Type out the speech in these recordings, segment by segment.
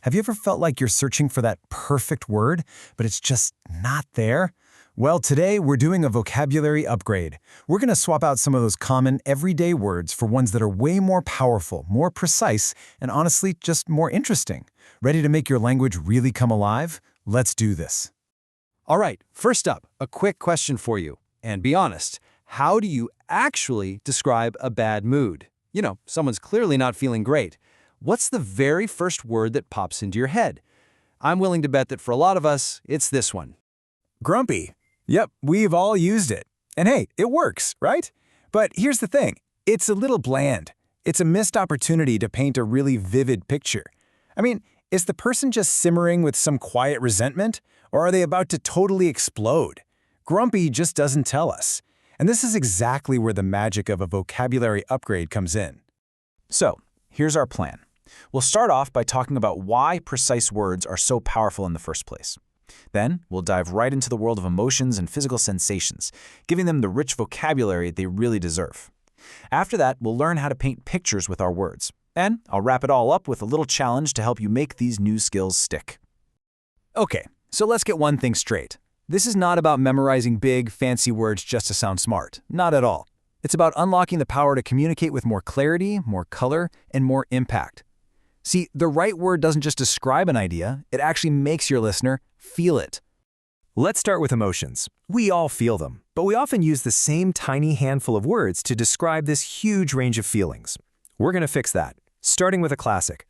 Have you ever felt like you're searching for that perfect word, but it's just not there? Well, today we're doing a vocabulary upgrade. We're going to swap out some of those common, everyday words for ones that are way more powerful, more precise, and honestly, just more interesting. Ready to make your language really come alive? Let's do this. All right, first up, a quick question for you. And be honest, how do you actually describe a bad mood? You know, someone's clearly not feeling great. What's the very first word that pops into your head? I'm willing to bet that for a lot of us, it's this one. Grumpy. Yep, we've all used it. And hey, it works, right? But here's the thing. It's a little bland. It's a missed opportunity to paint a really vivid picture. I mean, is the person just simmering with some quiet resentment? Or are they about to totally explode? Grumpy just doesn't tell us. And this is exactly where the magic of a vocabulary upgrade comes in. So, here's our plan. We'll start off by talking about why precise words are so powerful in the first place. Then, we'll dive right into the world of emotions and physical sensations, giving them the rich vocabulary they really deserve. After that, we'll learn how to paint pictures with our words. And I'll wrap it all up with a little challenge to help you make these new skills stick. Okay, so let's get one thing straight. This is not about memorizing big, fancy words just to sound smart. Not at all. It's about unlocking the power to communicate with more clarity, more color, and more impact. See, the right word doesn't just describe an idea, it actually makes your listener feel it. Let's start with emotions. We all feel them, but we often use the same tiny handful of words to describe this huge range of feelings. We're going to fix that, starting with a classic.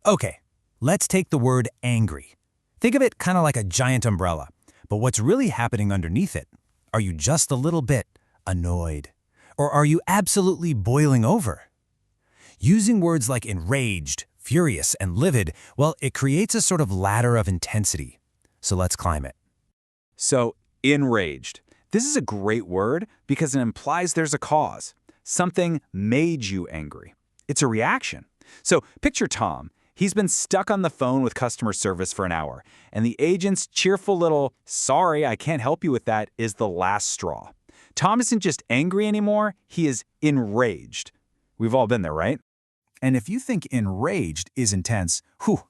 Okay, let's take the word angry. Think of it kind of like a giant umbrella, but what's really happening underneath it? Are you just a little bit annoyed? Or are you absolutely boiling over? Using words like enraged, furious, and livid, well, it creates a sort of ladder of intensity. So let's climb it. So, enraged. This is a great word because it implies there's a cause. Something made you angry. It's a reaction. So, picture Tom. He's been stuck on the phone with customer service for an hour, and the agent's cheerful little, "Sorry, I can't help you with that," is the last straw. Tom isn't just angry anymore, he is enraged. We've all been there, right? And if you think enraged is intense,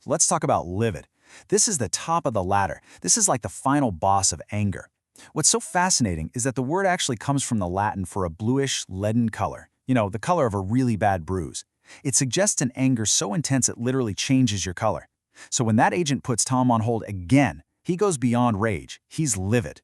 let's talk about livid. This is the top of the ladder. This is like the final boss of anger. What's so fascinating is that the word actually comes from the Latin for a bluish, leaden color. You know, the color of a really bad bruise. It suggests an anger so intense it literally changes your color. So when that agent puts Tom on hold again, he goes beyond rage. He's livid.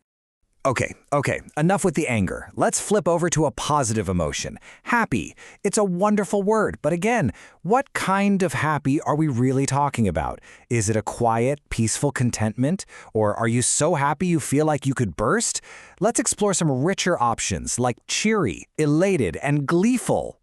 Okay, enough with the anger. Let's flip over to a positive emotion. Happy. It's a wonderful word, but again, what kind of happy are we really talking about? Is it a quiet, peaceful contentment? Or are you so happy you feel like you could burst? Let's explore some richer options like cheery, elated, and gleeful.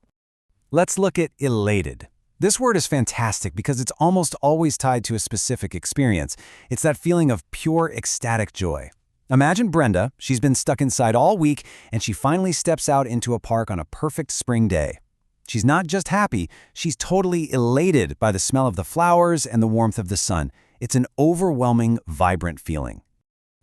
Let's look at elated. This word is fantastic because it's almost always tied to a specific experience. It's that feeling of pure, ecstatic joy. Imagine Brenda. She's been stuck inside all week, and she finally steps out into a park on a perfect spring day. She's not just happy, she's totally elated by the smell of the flowers and the warmth of the sun. It's an overwhelming, vibrant feeling.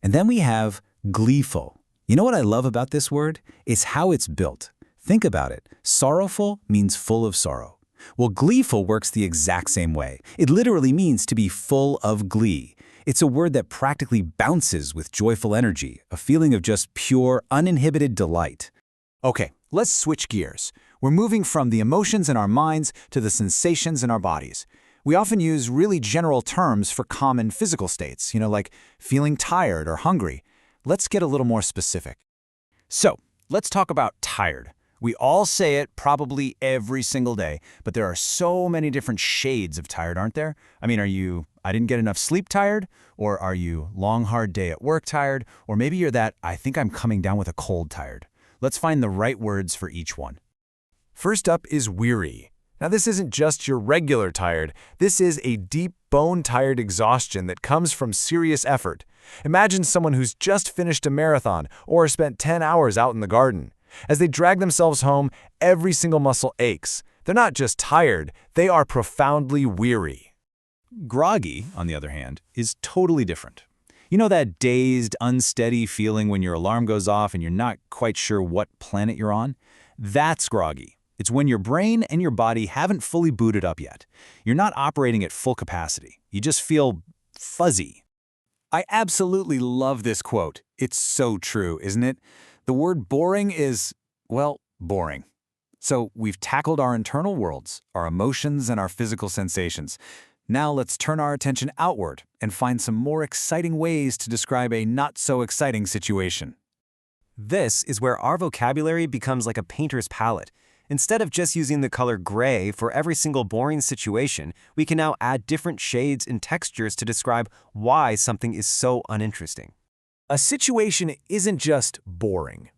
And then we have gleeful. You know what I love about this word? It's how it's built. Think about it. Sorrowful means full of sorrow. Well, gleeful works the exact same way. It literally means to be full of glee. It's a word that practically bounces with joyful energy, a feeling of just pure, uninhibited delight. Okay, let's switch gears. We're moving from the emotions in our minds to the sensations in our bodies. We often use really general terms for common physical states, like feeling tired or hungry. Let's get a little more specific. So, let's talk about tired. We all say it probably every single day, but there are so many different shades of tired, aren't there? I mean, are you, "I didn't get enough sleep" tired? Or are you long, hard day at work tired? Or maybe you're that "I think I'm coming down with a cold" tired. Let's find the right words for each one. First up is weary. Now, this isn't just your regular tired. This is a deep, bone-tired exhaustion that comes from serious effort. Imagine someone who's just finished a marathon or spent 10 hours out in the garden. As they drag themselves home, every single muscle aches. They're not just tired, they are profoundly weary. Groggy, on the other hand, is totally different. You know that dazed, unsteady feeling when your alarm goes off and you're not quite sure what planet you're on? That's groggy. It's when your brain and your body haven't fully booted up yet. You're not operating at full capacity. You just feel fuzzy. I absolutely love this quote. It's so true, isn't it? The word boring is, well, boring. So we've tackled our internal worlds, our emotions and our physical sensations. Now let's turn our attention outward and find some more exciting ways to describe a not-so-exciting situation. This is where our vocabulary becomes like a painter's palette. Instead of just using the color gray for every single boring situation, we can now add different shades and textures to describe why something is so uninteresting. A situation isn't just boring.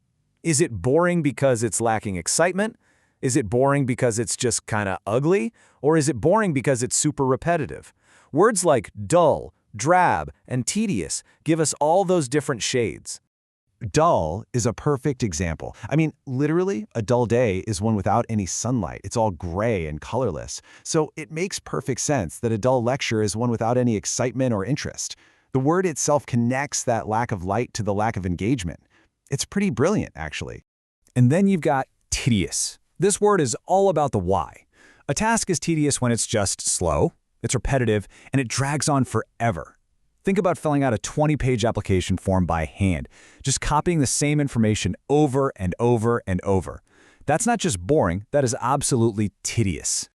Is it boring because it's lacking excitement? Is it boring because it's just kind of ugly? Or is it boring because it's super repetitive? Words like dull, drab, and tedious give us all those different shades. Dull is a perfect example. I mean, literally, a dull day is one without any sunlight. It's all gray and colorless. So it makes perfect sense that a dull lecture is one without any excitement or interest. The word itself connects that lack of light to the lack of engagement. It's pretty brilliant, actually. And then you've got tedious. This word is all about the why. A task is tedious when it's just slow, it's repetitive, and it drags on forever. Think about filling out a 20-page application form by hand, just copying the same information over and over and over. That's not just boring, that is absolutely tedious.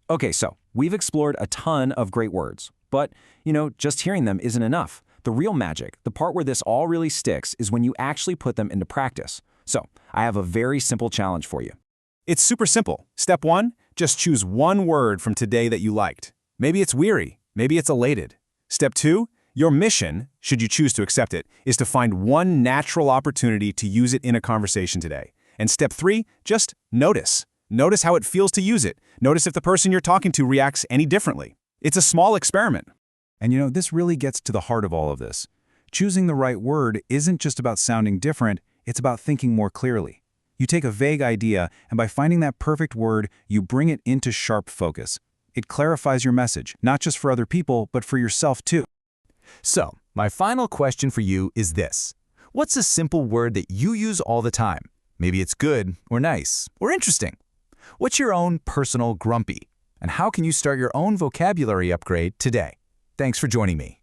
Okay, so we've explored a ton of great words, but, just hearing them isn't enough. The real magic, the part where this all really sticks, is when you actually put them into practice. So, I have a very simple challenge for you. It's super simple. Step 1, just choose one word from today that you liked. Maybe it's weary, maybe it's elated. Step 2, your mission, should you choose to accept it, is to find one natural opportunity to use it in a conversation today. And step 3, just notice. Notice how it feels to use it. Notice if the person you're talking to reacts any differently. It's a small experiment. And this really gets to the heart of all of this. Choosing the right word isn't just about sounding different, it's about thinking more clearly. You take a vague idea, and by finding that perfect word, you bring it into sharp focus. It clarifies your message, not just for other people, but for yourself too. So, my final question for you is this. What's a simple word that you use all the time? Maybe it's good, or nice, or interesting. What's your own personal grumpy? And how can you start your own vocabulary upgrade today? Thanks for joining me.